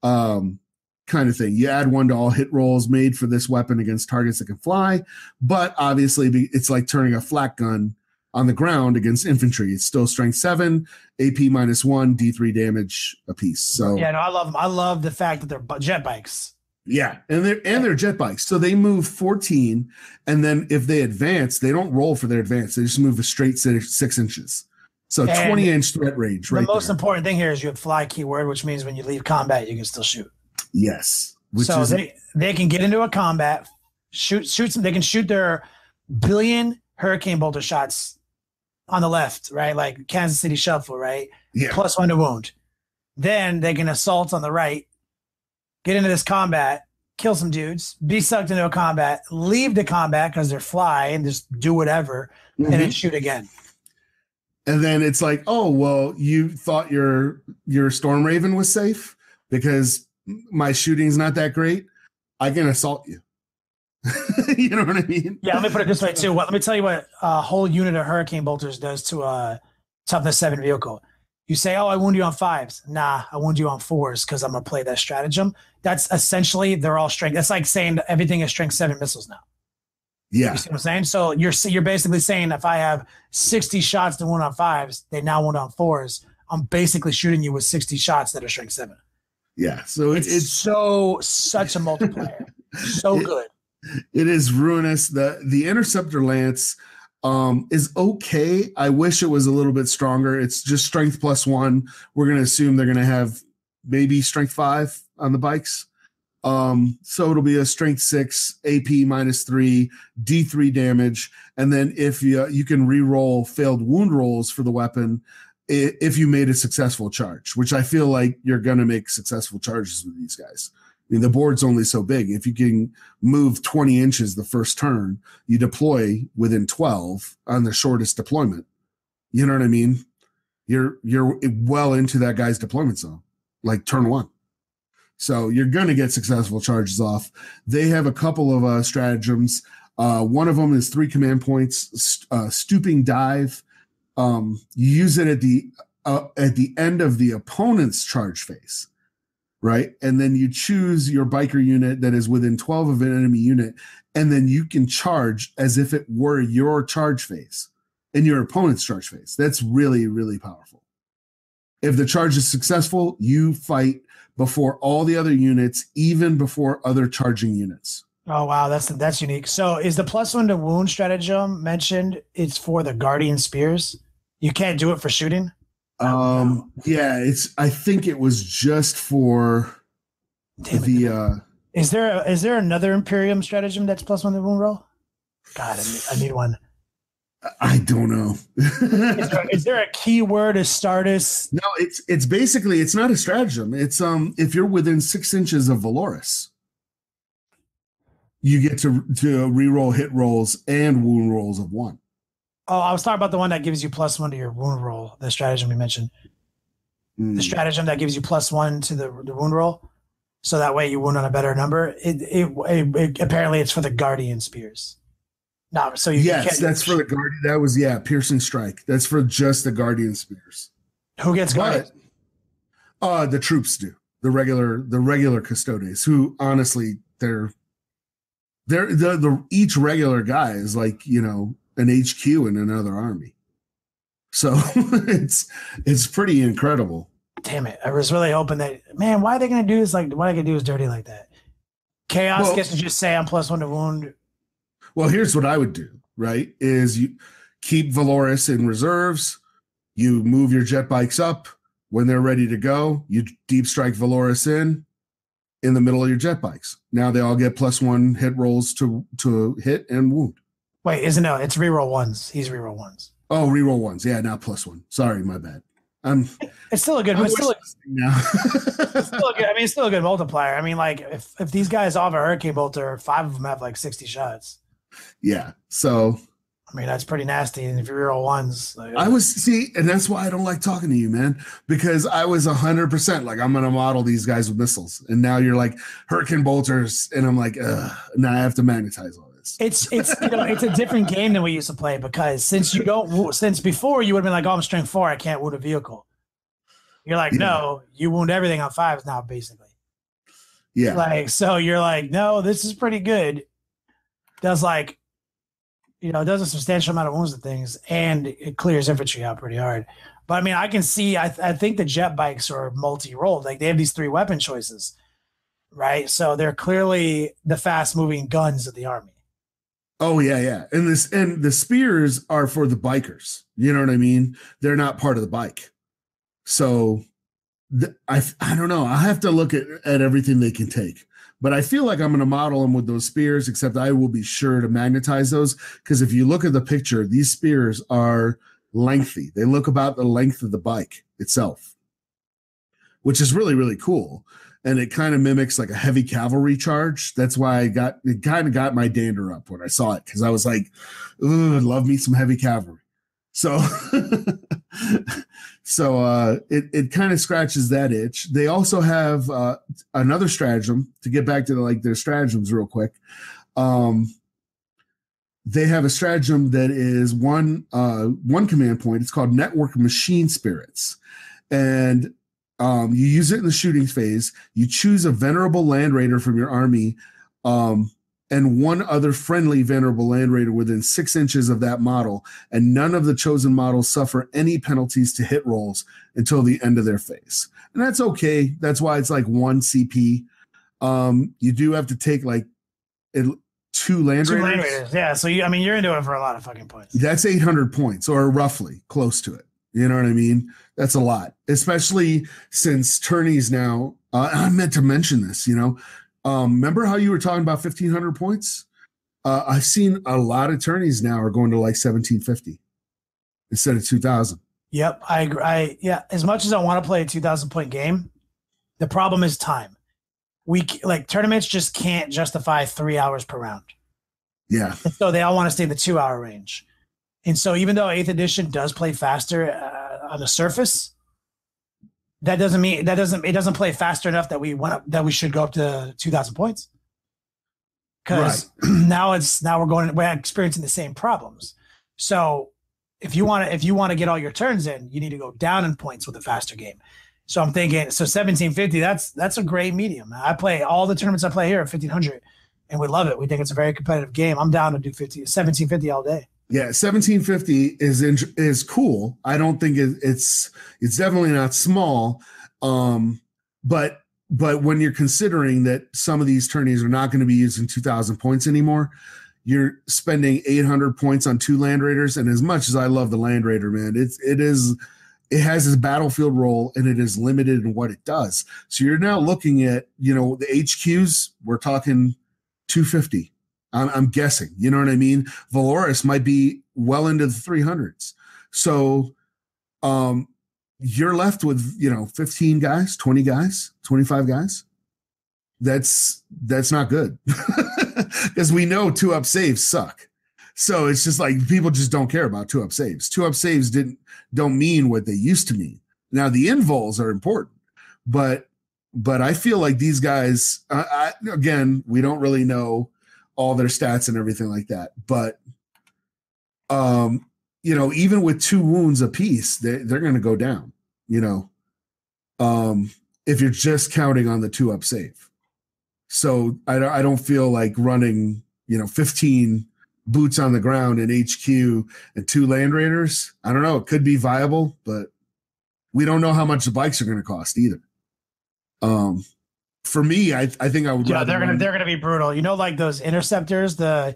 kind of thing. You add 1 to all hit rolls made for this weapon against targets that can fly, but obviously it's like turning a flak gun on the ground against infantry. It's still strength 7, AP -1, D3 damage a piece. So yeah, no, I love them. I love the fact that they're jet bikes. Yeah, and they're jet bikes. So they move 14, and then if they advance, they don't roll for their advance. They just move a straight 6 inches. So 20-inch threat range. The most important thing here is you have fly keyword, which means when you leave combat, you can still shoot. Yes. They can get into a combat, shoot some. They can shoot their billion hurricane bolter shots on the left, right? Like Kansas City Shuffle, right? Yeah. +1 to wound. Then they can assault on the right, get into this combat, kill some dudes, be sucked into a combat, leave the combat because they're fly and just do whatever, and then shoot again. And then it's like, oh, well, you thought your Storm Raven was safe because my shooting's not that great. I can assault you. You know what I mean? Yeah, let me put it this way too. Let me tell you what a whole unit of hurricane bolters does to a toughness 7 vehicle. You say, oh, I wound you on 5s. Nah, I wound you on 4s because I'm going to play that stratagem. That's essentially, they're all strength. That's like saying that everything is strength 7 missiles now. Yeah. You see what I'm saying? So you're basically saying if I have 60 shots to wound on 5s, they now wound on 4s. I'm basically shooting you with 60 shots that are strength 7. Yeah. So it's such a multiplier. So good. It is ruinous. The Interceptor Lance is okay. I wish it was a little bit stronger. It's just strength +1. We're going to assume they're going to have maybe strength 5 on the bikes. So it'll be a strength 6, AP -3, D3 damage. And then if you can re-roll failed wound rolls for the weapon if you made a successful charge, which I feel like you're going to make successful charges with these guys. I mean, the board's only so big. If you can move 20 inches the first turn, you deploy within 12 on the shortest deployment. You know what I mean? You're well into that guy's deployment zone, like turn 1. So you're going to get successful charges off. They have a couple of stratagems. One of them is 3 command points, stooping dive. You use it at the end of the opponent's charge phase. Right. And then you choose your biker unit that is within 12 of an enemy unit. And then you can charge as if it were your charge phase and your opponent's charge phase. That's really, really powerful. If the charge is successful, you fight before all the other units, even before other charging units. Oh wow, that's unique. So is the +1 to wound stratagem mentioned? It's for the guardian spears. You can't do it for shooting. Yeah, I think it was just for Is there another Imperium stratagem that's +1 to wound roll? God, I need one. I don't know. is there a keyword Astartes? No, it's basically, it's not a stratagem. It's if you're within 6 inches of Valoris, you get to reroll hit rolls and wound rolls of 1. Oh, I was talking about the one that gives you +1 to your wound roll. The stratagem we mentioned. The stratagem that gives you +1 to the wound roll, so that way you wound on a better number. It apparently it's for the guardian spears. No, so yes, that's for the guardian. That was piercing strike. That's for just the guardian spears. Who gets guarded? The troops do. The regular custodes, who honestly they're each regular guy is like, an HQ in another army. So it's pretty incredible. Damn it. I was really hoping that, man, why are they going to do this? Like, what I can do is dirty like that. Chaos gets to just say I'm +1 to wound. Well, here's what I would do, right? Is you keep Valoris in reserves, you move your jet bikes up. When they're ready to go, you deep strike Valoris in the middle of your jet bikes. Now they all get +1 hit rolls to hit and wound. Wait, it's reroll ones. He's reroll ones. Oh, reroll ones. Yeah, not +1. Sorry, my bad. It's still a good. It's still a good. I mean, it's still a good multiplier. I mean, like if these guys all have a hurricane bolter, 5 of them have like 60 shots. Yeah. So I mean, that's pretty nasty. And if you reroll ones, and that's why I don't like talking to you, man, because I was 100% like, I'm going to model these guys with missiles. And now you're like hurricane bolters. And I'm like, now I have to magnetize all this. It's it's a different game than we used to play, because since before you would have been like, oh, I'm strength 4, I can't wound a vehicle. You're like, no, you wound everything on 5s now, basically. Yeah. Like, so you're like, no, this is pretty good. Does like, it does a substantial amount of wounds to things, and it clears infantry out pretty hard. But I mean, I can see, I think the jet bikes are multi-rolled. Like they have these 3 weapon choices, right? So they're clearly the fast-moving guns of the army. Oh yeah. And the spears are for the bikers. You know what I mean? They're not part of the bike. So I don't know. I have to look at everything they can take. But I feel like I'm going to model them with those spears, except I will be sure to magnetize those, because if you look at the picture, these spears are lengthy. They look about the length of the bike itself, which is really, really cool. And it kind of mimics like a heavy cavalry charge. That's why it kind of got my dander up when I saw it, because I was like, love me some heavy cavalry. So it kind of scratches that itch. They also have another stratagem, to get back to their stratagems real quick. They have a stratagem that is one command point. It's called Network Machine Spirits. And you use it in the shooting phase. You choose a venerable land raider from your army, and one other friendly venerable land raider within 6 inches of that model, and none of the chosen models suffer any penalties to hit rolls until the end of their phase. And that's okay. That's why it's like 1 CP. You do have to take 2 land raiders. Yeah, so you're into it for a lot of fucking points. That's 800 points, or roughly close to it. You know what I mean? That's a lot, especially since tourneys now. I meant to mention this, remember how you were talking about 1,500 points? I've seen a lot of tourneys now are going to 1,750 instead of 2,000. Yep, I agree. Yeah, as much as I want to play a 2,000-point game, the problem is time. Tournaments just can't justify 3 hours per round. Yeah. And so they all want to stay in the 2-hour range. And so even though 8th edition does play faster on the surface, that doesn't mean it doesn't play faster enough that we should go up to 2,000 points. Because now we're experiencing the same problems. So if you want to get all your turns in, you need to go down in points with a faster game. So I'm thinking, 1750, that's a great medium. I play all the tournaments I play here at 1,500, and we love it. We think it's a very competitive game. I'm down to do 1750 all day. Yeah, 1750 is cool. I don't think it's definitely not small. But but when you're considering that some of these tourneys are not going to be using 2,000 points anymore, you're spending 800 points on 2 Land Raiders. And as much as I love the Land Raider, man, it has its battlefield role, and it is limited in what it does. So you're now looking at, the HQs, we're talking 250. I'm guessing, you know what I mean? Valoris might be well into the 300s. So you're left with, 15 guys, 20 guys, 25 guys. That's not good because we know 2-up saves suck. So it's just like people just don't care about 2-up saves. 2-up saves don't mean what they used to mean. Now the invols are important, but I feel like these guys, again, we don't really know all their stats and everything like that. But even with 2 wounds apiece, they're going to go down. If you're just counting on the 2-up save. So I don't feel like running 15 boots on the ground in HQ and 2 Land Raiders. I don't know. It could be viable, but we don't know how much the bikes are going to cost either. For me, I think I would. Yeah, they're gonna be brutal. Like those interceptors, the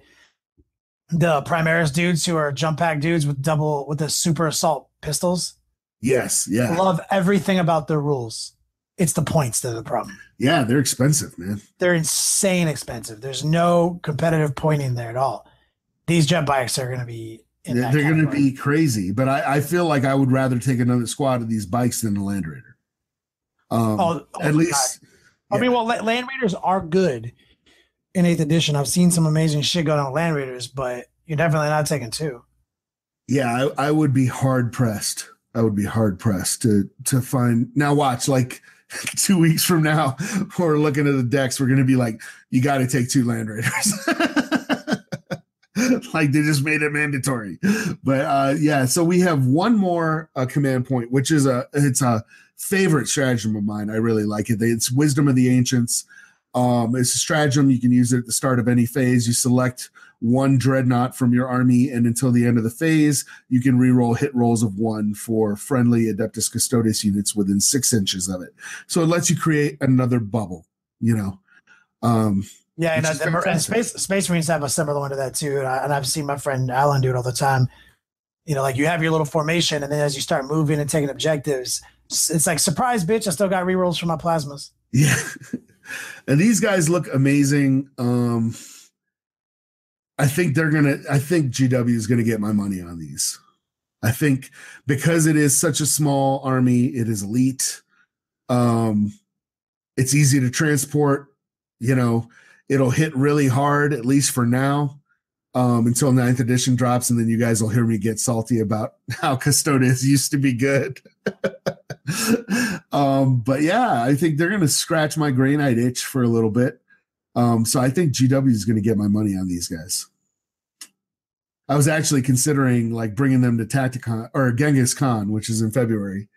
Primaris dudes who are jump pack dudes with the super assault pistols. Yes, yeah. I love everything about their rules. It's the points that are the problem. Yeah, they're expensive, man. They're insane expensive. There's no competitive pointing there at all. These jet bikes are going to be they're going to be crazy, but I feel like I would rather take another squad of these bikes than the Land Raider. At least. God. I mean, Land Raiders are good in 8th edition. I've seen some amazing shit going on with Land Raiders, but you're definitely not taking 2. Yeah, I would be hard pressed. I would be hard pressed to find. Now watch, like 2 weeks from now, we're looking at the decks. We're going to be like, you got to take 2 Land Raiders. Like they just made it mandatory. But yeah, so we have one more command point, which is it's a favorite stratagem of mine. I really like it. It's Wisdom of the Ancients. It's a stratagem. You can use it at the start of any phase. You select 1 dreadnought from your army, and until the end of the phase, you can reroll hit rolls of 1 for friendly Adeptus Custodes units within 6 inches of it. So it lets you create another bubble, Yeah, and Space Marines have a similar one to that too. And I've seen my friend Alan do it all the time. Like you have your little formation, and then as you start moving and taking objectives, it's like, surprise, bitch, I still got rerolls for my plasmas. Yeah. And these guys look amazing. I think GW is going to get my money on these. I think because it is such a small army, it is elite. It's easy to transport, it'll hit really hard, at least for now, until 9th edition drops. And then you guys will hear me get salty about how Custodes used to be good. But yeah, I think they're going to scratch my Grey Knight itch for a little bit. So I think GW is going to get my money on these guys. I was actually considering like bringing them to Tacticon or Genghis Khan, which is in February,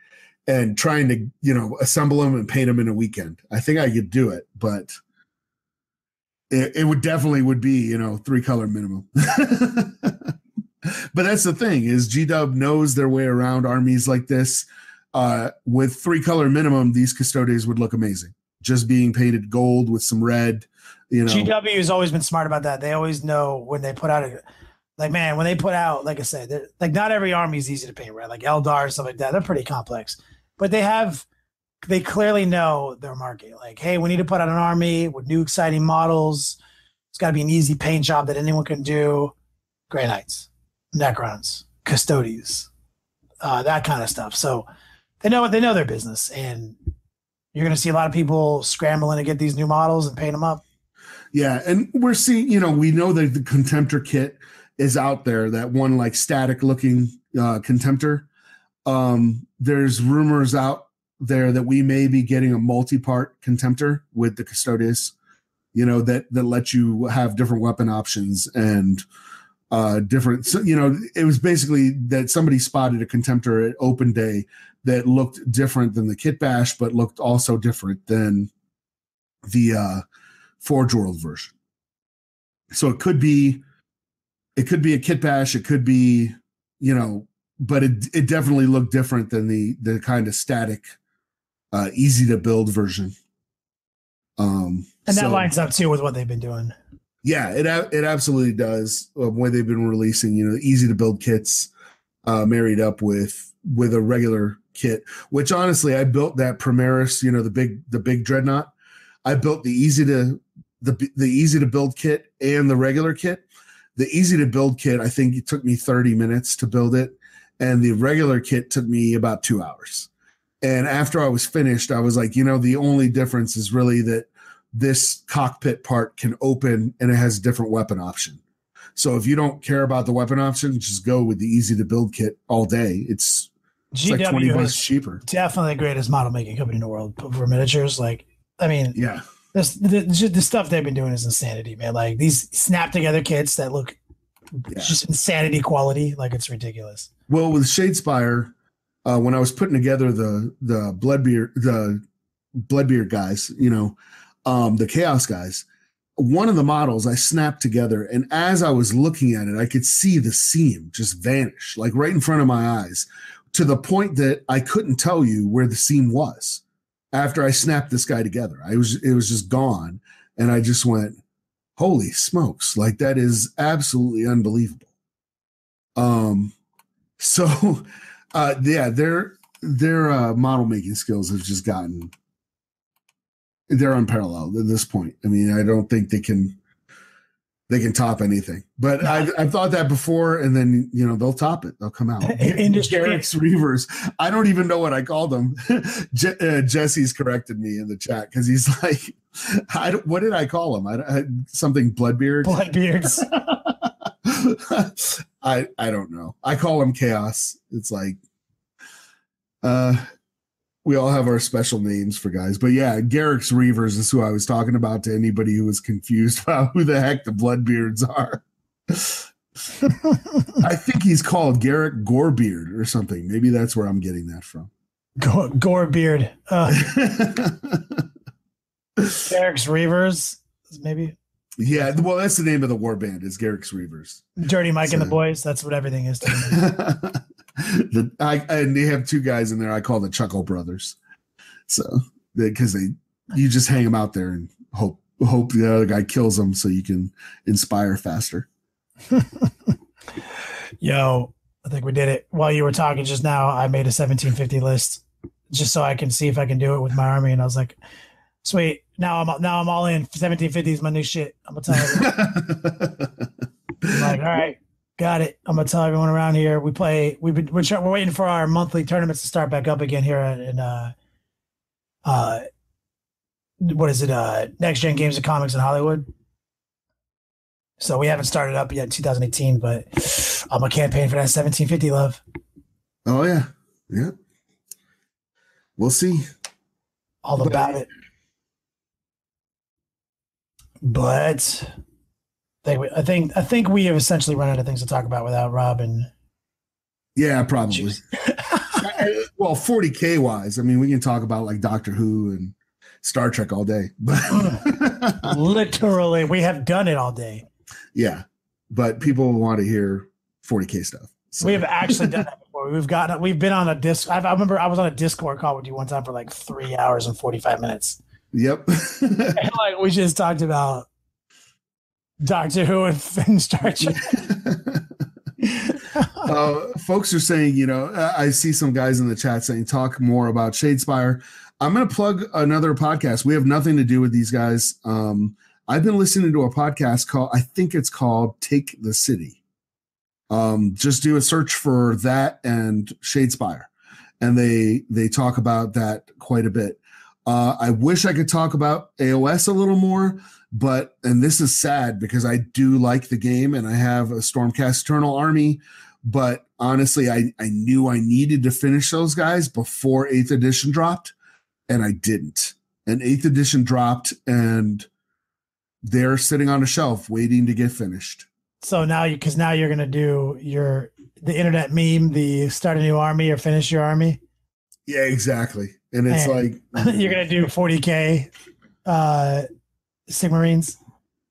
and trying to, assemble them and paint them in a weekend. I think I could do it, but it would be, 3-color minimum. But that's the thing is GW knows their way around armies like this. With 3-color minimum, these Custodes would look amazing. Just being painted gold with some red, GW has always been smart about that. They always know when they put out like I said, like not every army is easy to paint, right? Like Eldar and stuff like that. They're pretty complex, but they clearly know their market. Like, hey, we need to put out an army with new exciting models. It's got to be an easy paint job that anyone can do. Grey Knights, Necrons, Custodes, that kind of stuff. So they know their business, and you're going to see a lot of people scrambling to get these new models and paint them up. Yeah, and we're seeing, we know that the Contemptor kit is out there, that one like static looking Contemptor. There's rumors out there that we may be getting a multi-part Contemptor with the Custodes, that let you have different weapon options and different. So, it was basically that somebody spotted a Contemptor at Open Day that looked different than the Kit Bash, but looked also different than the Forge World version. So it could be a Kit Bash. It could be, but it definitely looked different than the kind of static, easy to build version. And that lines up too with what they've been doing. Yeah, it absolutely does. The way they've been releasing, easy to build kits, married up with a regular kit. Which honestly, I built that Primaris, the big dreadnought. I built the easy to build kit and the regular kit. The easy to build kit, I think it took me 30 minutes to build it, and the regular kit took me about 2 hours. And after I was finished, I was like, the only difference is really that this cockpit part can open and it has a different weapon option. So if you don't care about the weapon option, just go with the easy to build kit all day. It's like $20 cheaper. Definitely the greatest model making company in the world for miniatures. Yeah. The stuff they've been doing is insanity, man. Like these snap together kits that look just insanity quality. Like it's ridiculous. Well, with Shadespire, when I was putting together the Bloodbeard guys, the Chaos guys, one of the models I snapped together, and as I was looking at it, I could see the seam just vanish, like right in front of my eyes, to the point that I couldn't tell you where the seam was. After I snapped this guy together, it was just gone, and I just went, "Holy smokes!" Like that is absolutely unbelievable. Their model making skills have just gotten. They're unparalleled at this point. I mean, I don't think they can top anything. But I've thought that before, and then they'll top it. They'll come out. Garrick's Reavers. I don't even know what I called them. Jesse's corrected me in the chat because he's like, what did I call them? Something Bloodbeard. Bloodbeards. I don't know. I call them Chaos. It's like, we all have our special names for guys, but yeah, Garrick's Reavers is who I was talking about to anybody who was confused about who the heck the Bloodbeards are. I think he's called Garrick Gorebeard or something. Maybe that's where I'm getting that from. Gorebeard. Garrick's Reavers, maybe. Yeah, well, that's the name of the war band. Is Garrick's Reavers. Dirty Mike and the Boys. That's what everything is to me. And they have two guys in there I call the Chuckle Brothers. So because you just hang them out there and hope the other guy kills them so you can inspire faster. Yo, I think we did it. While you were talking just now, I made a 1750 list just so I can see if I can do it with my army, and I was like, sweet. Now I'm all in. 1750 is my new shit. I'm gonna tell you. I'm like, all right. Got it. I'm gonna tell everyone around here. We're waiting for our monthly tournaments to start back up again here Next Gen Games and Comics in Hollywood. So we haven't started up yet in 2018, but I'm a campaign for that 1750 love. Oh yeah. We'll see. All about it. But I think we have essentially run out of things to talk about without Rob and. Yeah, probably. Well, 40K wise, I mean, we can talk about like Doctor Who and Star Trek all day, but literally, we have done it all day. Yeah, but people want to hear 40K stuff. So. We have actually done that before. We've been on a disc. I remember I was on a Discord call with you one time for like 3 hours and 45 minutes. Yep. And like we just talked about Doctor Who and Star Trek. Folks are saying, I see some guys in the chat saying, talk more about Shadespire. I'm going to plug another podcast. We have nothing to do with these guys. I've been listening to a podcast I think it's called Take the City. Just do a search for that and Shadespire. And they talk about that quite a bit. I wish I could talk about AOS a little more, and this is sad because I do like the game and I have a Stormcast Eternal army, but honestly, I knew I needed to finish those guys before 8th edition dropped, and I didn't. And 8th edition dropped, and they're sitting on a shelf waiting to get finished. So now you're going to do the internet meme, the start a new army or finish your army. Yeah, exactly. And it's like you're gonna do 40K Sigmarines.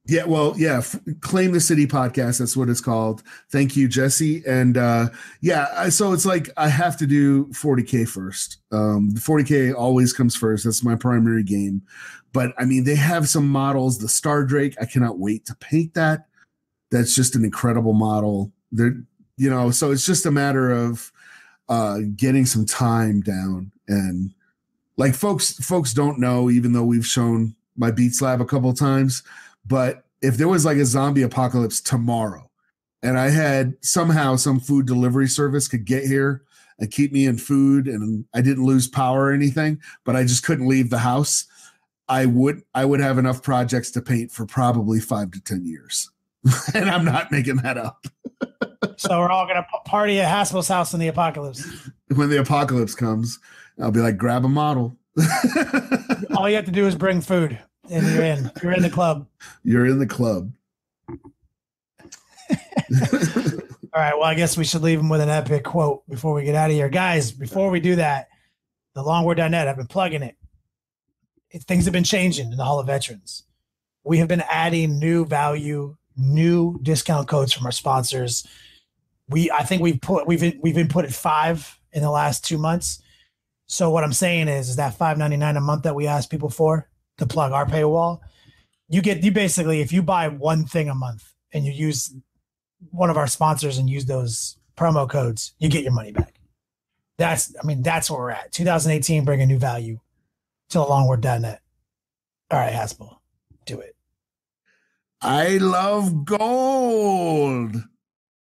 Yeah, well, yeah, Claim the City podcast. That's what it's called. Thank you, Jesse. And so it's like I have to do 40K first. The 40K always comes first. That's my primary game. But I mean, they have some models. The Star Drake, I cannot wait to paint that. That's just an incredible model. So it's just a matter of getting some time down. And like folks don't know, even though we've shown my Beats Lab a couple of times. But if there was like a zombie apocalypse tomorrow and I had somehow some food delivery service could get here and keep me in food and I didn't lose power or anything, but I just couldn't leave the house, I would have enough projects to paint for probably 5 to 10 years. And I'm not making that up. So we're all going to party at Haspil's house in the apocalypse. When the apocalypse comes, I'll be like, grab a model. All you have to do is bring food. And you're in the club. You're in the club. All right. Well, I guess we should leave them with an epic quote before we get out of here. Guys, before we do that, the longword.net, I've been plugging it. Things have been changing in the Hall of Veterans. We have been adding new value, new discount codes from our sponsors. I think we've inputted 5 in the last 2 months. So what I'm saying is that $5.99 a month that we ask people for to plug our paywall, you basically, if you buy one thing a month and you use one of our sponsors and use those promo codes, you get your money back. That's where we're at. 2018, bring a new value to longword.net. All right, Haspil, do it. I love gold.